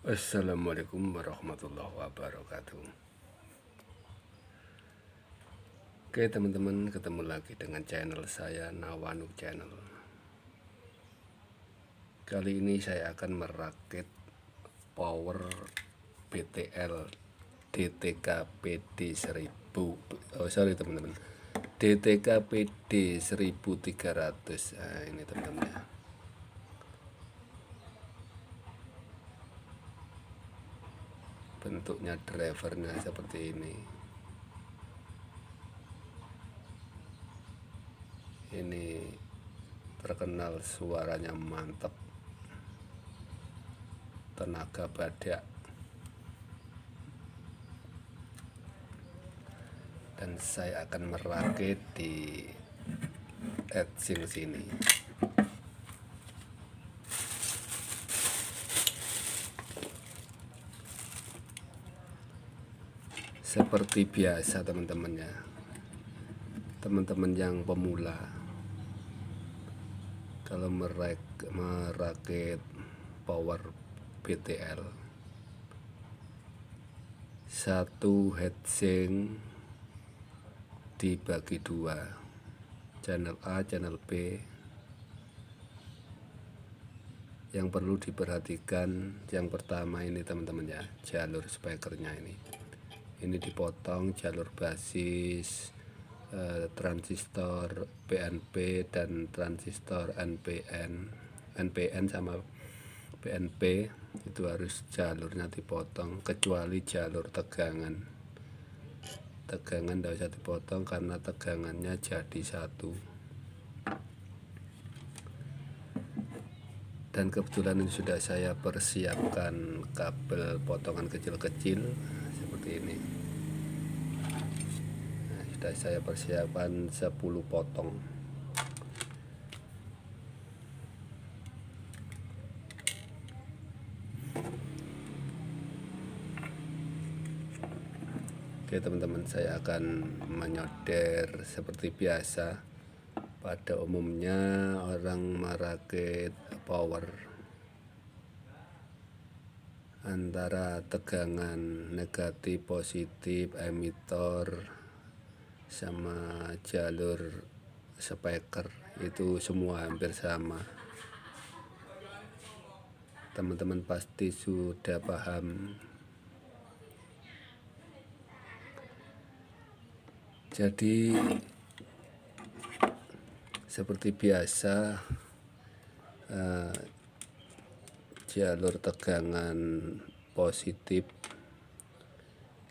Assalamualaikum warahmatullahi wabarakatuh. Oke teman-teman, ketemu lagi dengan channel saya, Nawanu Channel. Kali ini saya akan merakit power BTL DTK PD 1000. Teman-teman, DTK PD 1300. Nah, ini teman-teman ya. Bentuknya drivernya seperti ini. Ini terkenal suaranya mantap, tenaga badak, dan saya akan merakit di etching sini. Seperti biasa teman-teman ya, teman-teman yang pemula, kalau merakit power BTL, satu heatsink dibagi dua, channel A, channel B. Yang perlu diperhatikan yang pertama ini teman-teman ya, jalur speakernya ini dipotong jalur basis, transistor PNP dan transistor NPN sama PNP itu harus jalurnya dipotong, kecuali jalur tegangan tidak usah dipotong karena tegangannya jadi satu. Dan kebetulan ini sudah saya persiapkan kabel potongan kecil-kecil seperti ini. Nah, sudah saya persiapkan 10 potong. Oke teman-teman, saya akan menyodер seperti biasa. Pada umumnya orang merakit power antara tegangan negatif positif emitor sama jalur speaker itu semua hampir sama. Teman-teman pasti sudah paham. Jadi seperti biasa, jalur tegangan positif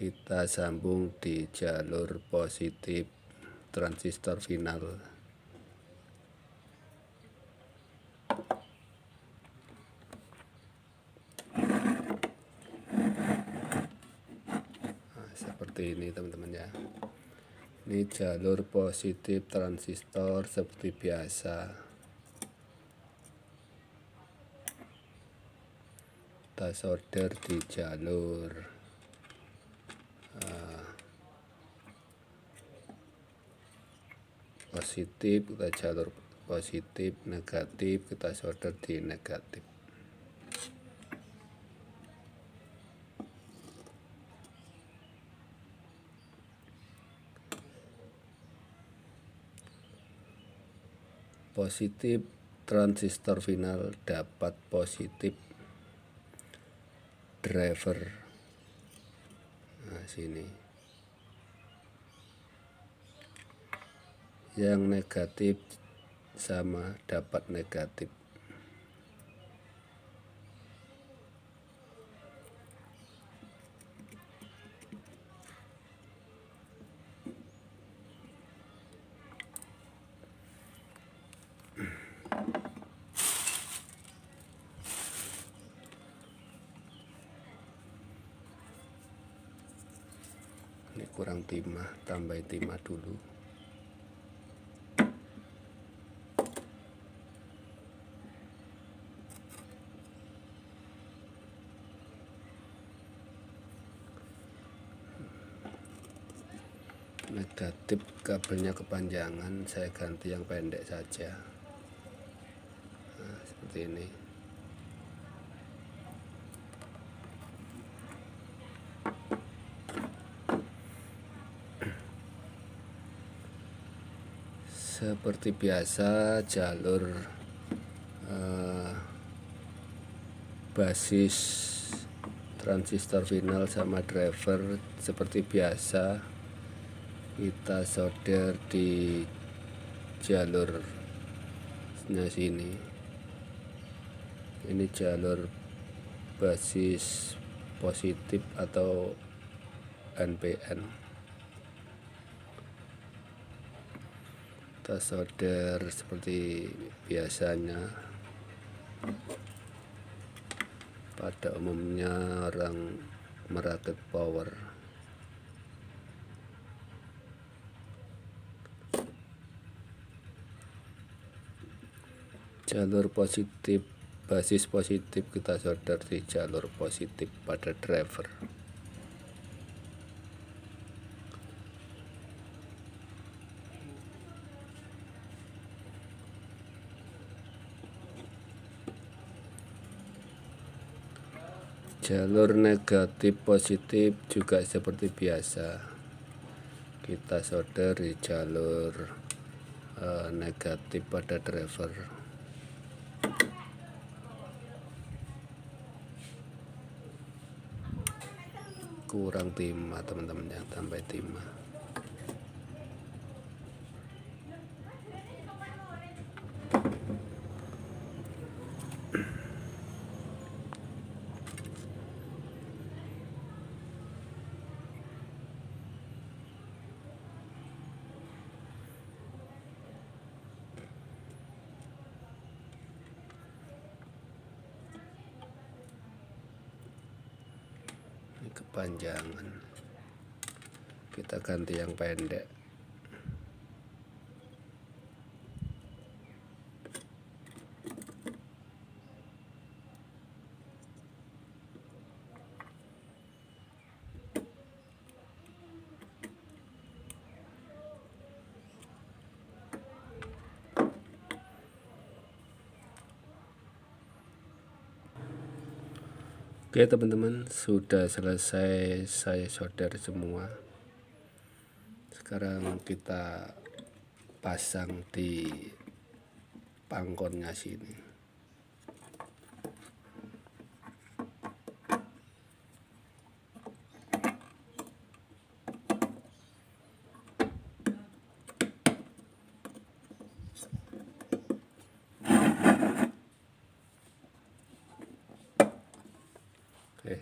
kita sambung di jalur positif transistor final. Nah, seperti ini teman-teman ya. Ini jalur positif transistor seperti biasa. Kita solder di jalur positif, kita jalur positif, negatif kita solder di negatif. Positif transistor final dapat positif driver. Nah, sini. Yang negatif sama dapat negatif. Ini kurang timah, tambah timah dulu. Negatif kabelnya kepanjangan, saya ganti yang pendek saja. Nah, seperti ini. Seperti biasa, jalur basis, transistor final sama driver seperti biasa kita solder di jalurnya sini. Ini jalur basis positif atau NPN. Kita solder seperti biasanya. Pada umumnya orang merakit power. Jalur positif, basis positif kita solder di jalur positif pada driver. Jalur negatif positif juga seperti biasa, kita solder di jalur negatif pada driver. Kurang timah teman-teman ya, tambah timah. Kepanjangan, kita ganti yang pendek. Oke teman-teman, sudah selesai saya solder semua. Sekarang kita pasang di pangkonnya sini.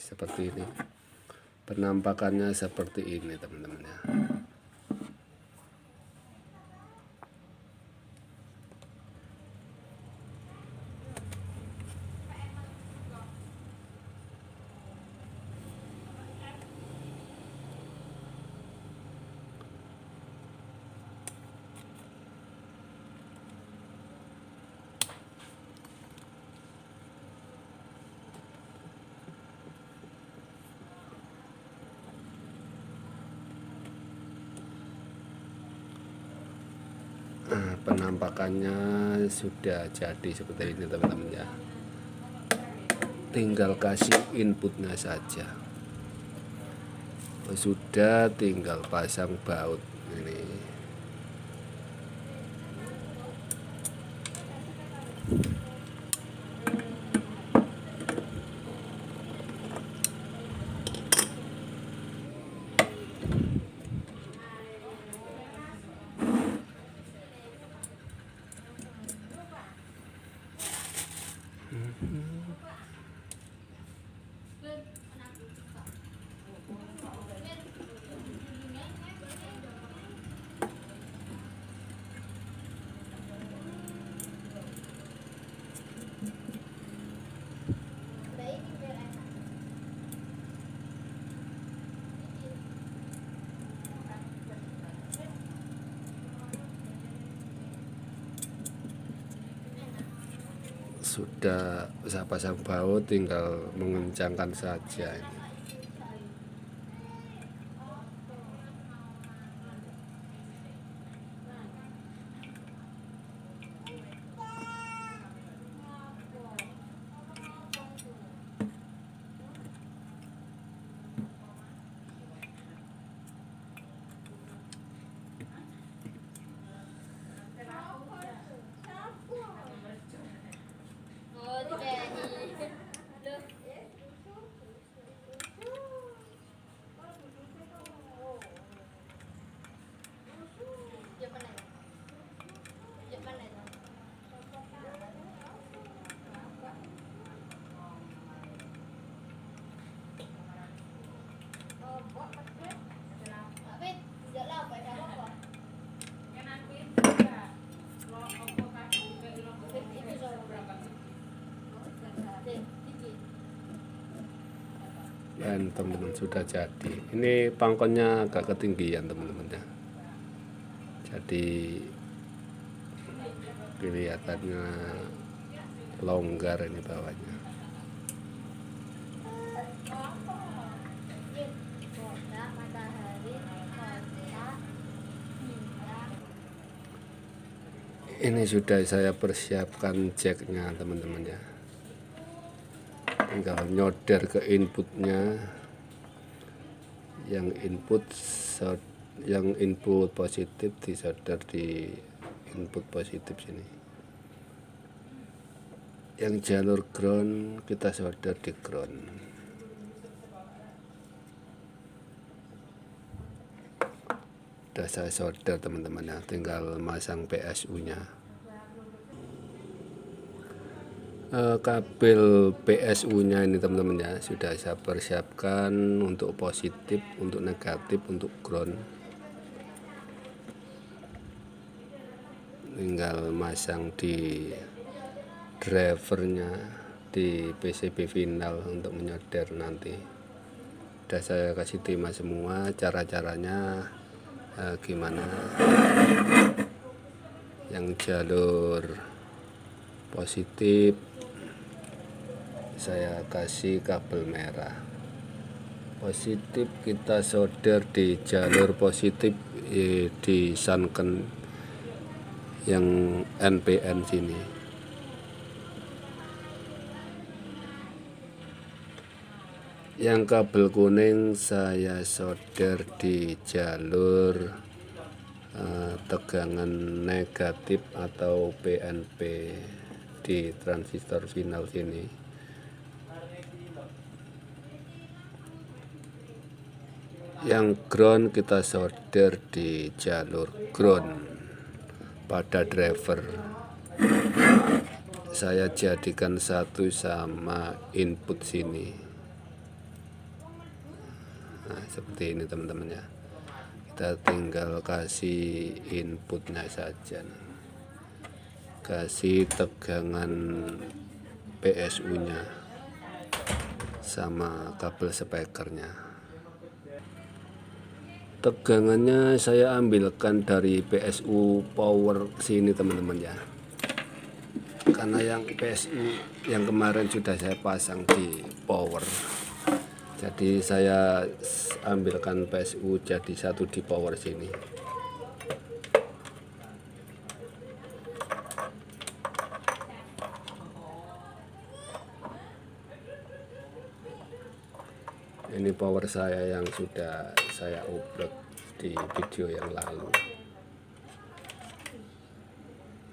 Seperti ini penampakannya, seperti ini teman-teman ya. Penampakannya sudah jadi seperti ini teman-teman ya, tinggal kasih inputnya saja. Sudah, tinggal pasang baut ini. Sudah saya pasang baut, tinggal mengencangkan saja ini. dan teman-teman sudah jadi. Ini pangkonnya agak ketinggian teman-teman ya, jadi kelihatannya longgar ini bawahnya. Ini sudah saya persiapkan jacknya teman-teman ya, tinggal nyoder ke inputnya. Yang input positif disolder di input positif sini, yang jalur ground kita solder di ground. Udah saya solder teman-teman ya, tinggal masang PSU nya. Kabel PSU nya ini teman-teman ya, sudah saya persiapkan untuk positif, untuk negatif, untuk ground. Tinggal masang di drivernya di PCB final untuk menyodер nanti. Udah saya kasih tema semua, cara-caranya gimana. Yang jalur positif saya kasih kabel merah. Positif kita solder di jalur positif di sunken yang NPN sini. Yang kabel kuning saya solder di jalur tegangan negatif atau PNP di transistor final sini. Yang ground kita solder di jalur ground pada driver. Saya jadikan satu sama input sini. Nah, seperti ini teman-teman ya. Kita tinggal kasih inputnya saja, kasih tegangan PSU nya sama kabel speakernya. Tegangannya saya ambilkan dari PSU power sini teman-teman ya, karena yang PSU yang kemarin sudah saya pasang di power, jadi saya ambilkan PSU jadi satu di power sini. Ini power saya yang sudah saya upload di video yang lalu.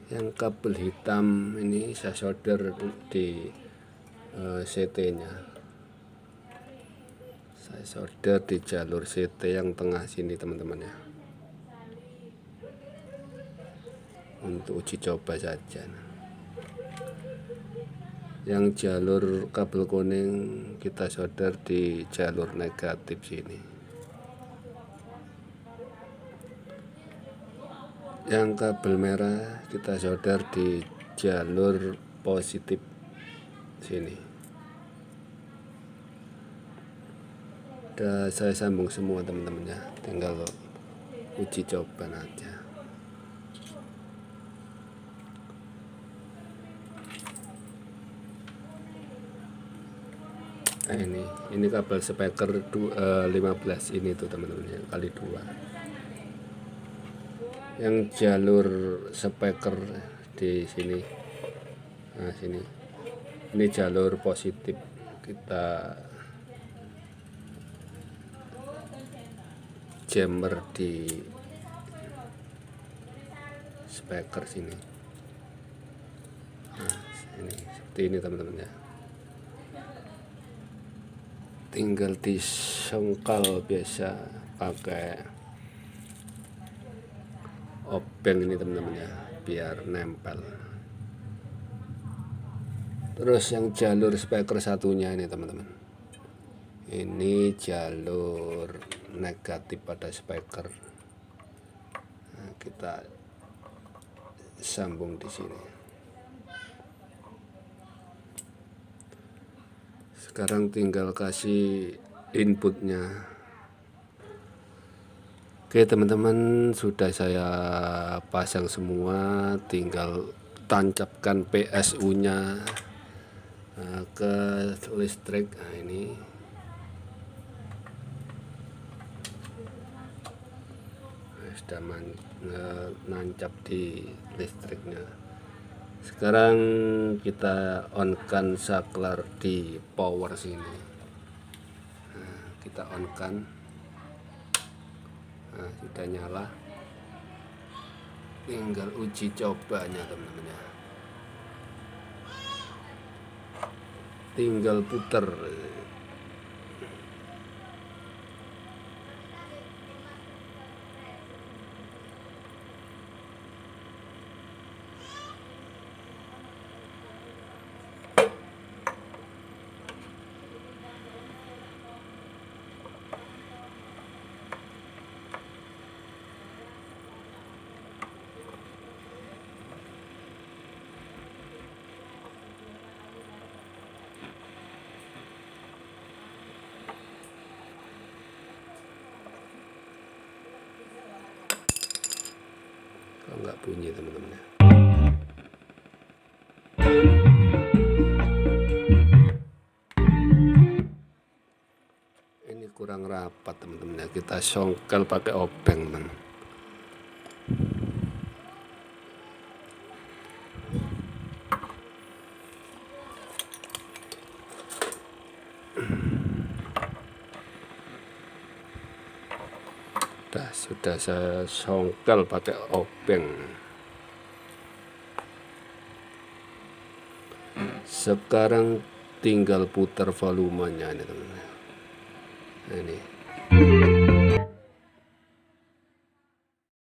Yang kabel hitam ini saya solder di CT nya. Saya solder di jalur CT yang tengah sini teman-teman ya, untuk uji coba saja. Yang jalur kabel kuning kita solder di jalur negatif sini. Yang kabel merah kita solder di jalur positif sini. Udah saya sambung semua teman-teman ya, tinggal uji coba aja. Nah, ini kabel speaker 15 ini tuh teman-teman ya, kali 2. Yang jalur speaker di sini. Nah, sini. Ini jalur positif, kita jammer di speaker sini. Nah, ini seperti ini teman-teman ya. Tinggal disengkal biasa pakai obeng ini teman-teman ya, biar nempel. Terus yang jalur speaker satunya ini teman-teman, ini jalur negatif pada speaker. Nah, kita sambung di sini. Sekarang tinggal kasih inputnya. Oke teman-teman, sudah saya pasang semua, tinggal tancapkan PSU nya ke listrik. Nah, ini sudah nancap di listriknya. Sekarang kita on kan saklar di power sini. Nah, kita on kan. Nah, sudah nyala. Tinggal uji cobanya teman-teman ya. Tinggal puter. Kalau nggak bunyi teman-teman ya. Ini kurang rapat teman-teman ya, kita songkel pakai obeng teman. Sudah saya songkel pakai obeng. Sekarang tinggal putar volumenya ini teman-teman. Ini